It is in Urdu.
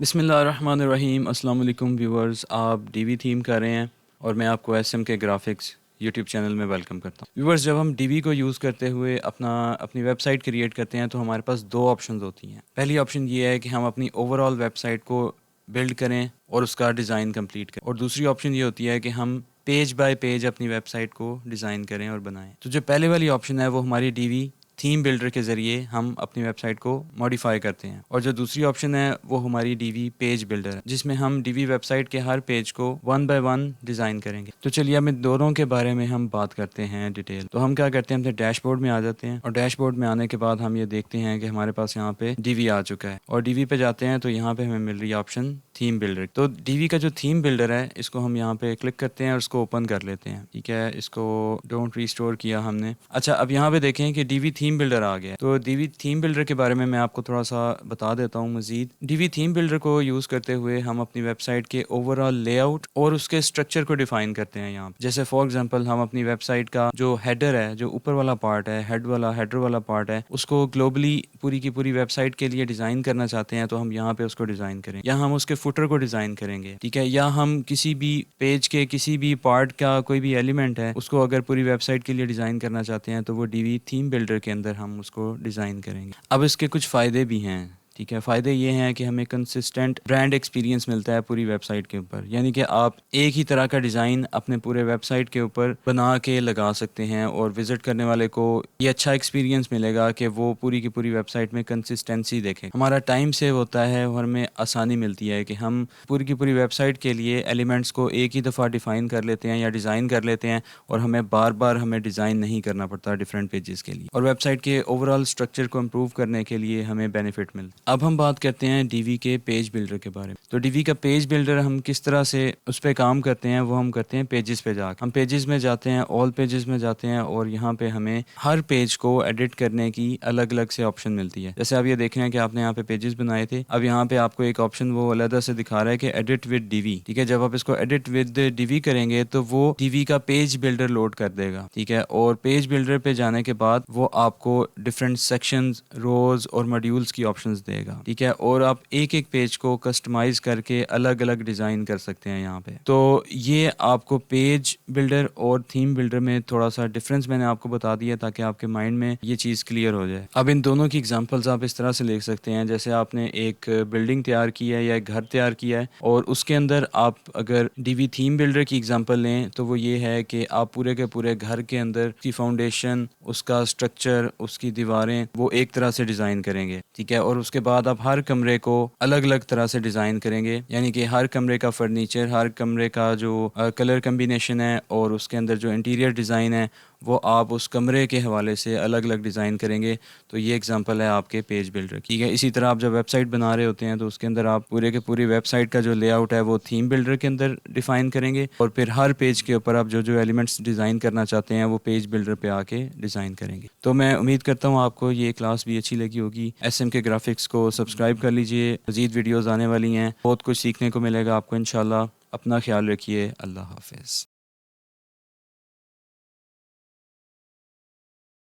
بسم اللہ الرحمن الرحیم۔ السلام علیکم ویورز، آپ ڈی وی تھیم کر رہے ہیں اور میں آپ کو ایس ایم کے گرافکس یوٹیوب چینل میں ویلکم کرتا ہوں۔ ویورز، جب ہم ڈی وی کو یوز کرتے ہوئے اپنی ویب سائٹ کریٹ کرتے ہیں تو ہمارے پاس دو آپشنز ہوتی ہیں۔ پہلی آپشن یہ ہے کہ ہم اپنی اوور آل ویب سائٹ کو بلڈ کریں اور اس کا ڈیزائن کمپلیٹ کریں، اور دوسری آپشن یہ ہوتی ہے کہ ہم پیج بائی پیج اپنی ویب سائٹ کو ڈیزائن کریں اور بنائیں۔ تو جو پہلے والی آپشن ہے وہ ہماری ڈی وی تھیم بلڈر کے ذریعے ہم اپنی ویب سائٹ کو ماڈیفائی کرتے ہیں، اور جو دوسری آپشن ہے وہ ہماری ڈی وی پیج بلڈر ہے، جس میں ہم ڈی وی ویب سائٹ کے ہر پیج کو ون بائی ون ڈیزائن کریں گے۔ تو چلیے اب ان دونوں کے بارے میں ہم بات کرتے ہیں ڈیٹیل۔ تو ہم کیا کرتے ہیں، اپنے ڈیش بورڈ میں آ جاتے ہیں، اور ڈیش بورڈ میں آنے کے بعد ہم یہ دیکھتے ہیں کہ ہمارے پاس یہاں پہ ڈی وی آ چکا ہے، اور ڈی وی پہ جاتے ہیں تو یہاں پہ ہمیں مل رہی ہے آپشن تھیم بلڈر۔ تو ڈی وی کا جو تھیم بلڈر ہے اس کو ہم یہاں پہ کلک کرتے ہیں اور اس کو اوپن کر لیتے ہیں، ٹھیک ہے۔ اس کو ڈونٹ ریسٹور کیا ہم نے۔ اچھا، اب یہاں پہ دیکھیں کہ ڈی وی تھیم بلڈر آ گیا ہے۔ تو ڈی وی تھیم بلڈر کے بارے میں آپ کو تھوڑا سا بتا دیتا ہوں مزید۔ ڈی وی تھیم بلڈر کو یوز کرتے ہوئے ہم اپنی ویب سائٹ کے اوور آل لے آؤٹ اور اس کے اسٹرکچر کو ڈیفائن کرتے ہیں یہاں پہ۔ جیسے فار ایگزامپل ہم اپنی ویب سائٹ کا جو ہیڈر ہے، جو اوپر والا پارٹ ہے، ہیڈر والا پارٹ ہے، اس کو گلوبلی پوری کی پوری ویب سائٹ کے لیے ڈیزائن کرنا چاہتے ہیں تو ہم یہاں پہ اس کو ڈیزائن کریں، یا ہم اس کے فوٹر کو ڈیزائن کریں گے، ٹھیک ہے۔ یا ہم کسی بھی پیج کے کسی بھی پارٹ کا کوئی بھی ایلیمنٹ ہے اس کو اگر پوری ویب سائٹ کے لیے ڈیزائن کرنا چاہتے ہیں تو وہ ڈی وی تھیم بلڈر کے اندر ہم اس کو ڈیزائن کریں گے۔ اب اس کے کچھ فائدے بھی ہیں، ٹھیک ہے۔ فائدے یہ ہیں کہ ہمیں کنسسٹنٹ برانڈ ایکسپیرینس ملتا ہے پوری ویب سائٹ کے اوپر، یعنی کہ آپ ایک ہی طرح کا ڈیزائن اپنے پورے ویب سائٹ کے اوپر بنا کے لگا سکتے ہیں، اور وزٹ کرنے والے کو یہ اچھا ایکسپیرینس ملے گا کہ وہ پوری کی پوری ویب سائٹ میں کنسسٹنسی دیکھے۔ ہمارا ٹائم سیو ہوتا ہے اور ہمیں آسانی ملتی ہے کہ ہم پوری کی پوری ویب سائٹ کے لیے ایلیمنٹس کو ایک ہی دفعہ ڈیفائن کر لیتے ہیں یا ڈیزائن کر لیتے ہیں، اور ہمیں بار بار ہمیں ڈیزائن نہیں کرنا پڑتا ڈفرینٹ پیجز کے لیے، اور ویب سائٹ کے اوور آل اسٹرکچر کو امپروو کرنے کے لیے ہمیں بینیفٹ ملتا ہے۔ اب ہم بات کرتے ہیں ڈی وی کے پیج بلڈر کے بارے میں۔ تو ڈی وی کا پیج بلڈر ہم کس طرح سے اس پہ کام کرتے ہیں، وہ ہم کرتے ہیں پیجز پہ جا کے۔ ہم پیجز میں جاتے ہیں، آل پیجز میں جاتے ہیں، اور یہاں پہ ہمیں ہر پیج کو ایڈٹ کرنے کی الگ الگ سے آپشن ملتی ہے۔ جیسے آپ یہ دیکھ رہے ہیں کہ آپ نے یہاں پہ پیجز بنائے تھے، اب یہاں پہ آپ کو ایک آپشن وہ علیحدہ سے دکھا رہا ہے کہ ایڈٹ ود ڈی وی، ٹھیک ہے۔ جب آپ اس کو ایڈٹ ود ڈی وی کریں گے تو وہ ڈی وی کا پیج بلڈر لوڈ کر دے گا، ٹھیک ہے۔ اور پیج بلڈر پہ جانے کے بعد وہ آپ کو ڈفرینٹ سیکشنز، روز اور ماڈیولز کی آپشنز دے گا، ٹھیک ہے۔ اور آپ ایک ایک پیج کو کسٹمائز کر کے الگ الگ ڈیزائن کر سکتے ہیں یہاں پہ۔ تو یہ آپ کو پیج بلڈر اور تھیم بلڈر میں تھوڑا سا ڈفرینس میں نے آپ کو بتا دیا تاکہ آپ کے مائنڈ میں یہ چیز کلیئر ہو جائے۔ اب ان دونوں کی ایگزامپلز آپ اس طرح سے لے سکتے ہیں، جیسے آپ نے ایک بلڈنگ تیار کی ہے یا ایک گھر تیار کیا ہے، اور اس کے اندر آپ اگر ڈی وی تھیم بلڈر کی ایگزامپل لیں تو وہ یہ ہے کہ آپ پورے کے پورے گھر کے اندر اس کی فاؤنڈیشن، اس کا اسٹرکچر، اس کی دیواریں وہ ایک طرح سے ڈیزائن کریں گے، ٹھیک ہے۔ اور اس کے بعد آپ ہر کمرے کو الگ الگ طرح سے ڈیزائن کریں گے، یعنی کہ ہر کمرے کا فرنیچر، ہر کمرے کا جو کلر کمبینیشن ہے اور اس کے اندر جو انٹیریئر ڈیزائن ہے وہ آپ اس کمرے کے حوالے سے الگ الگ ڈیزائن کریں گے۔ تو یہ ایگزامپل ہے آپ کے پیج بلڈر کی، ٹھیک ہے۔ اسی طرح آپ جب ویب سائٹ بنا رہے ہوتے ہیں تو اس کے اندر آپ پورے کے پوری ویب سائٹ کا جو لے آؤٹ ہے وہ تھیم بلڈر کے اندر ڈیفائن کریں گے، اور پھر ہر پیج کے اوپر آپ جو ایلیمنٹس ڈیزائن کرنا چاہتے ہیں وہ پیج بلڈر پہ آ کے ڈیزائن کریں گے۔ تو میں امید کرتا ہوں آپ کو یہ کلاس بھی اچھی لگی ہوگی۔ ایس ایم کے گرافکس کو سبسکرائب کر لیجئے، مزید ویڈیوز آنے والی ہیں، بہت کچھ سیکھنے کو ملے گا آپ کو انشاءاللہ۔ اپنا خیال رکھیے، اللہ حافظ۔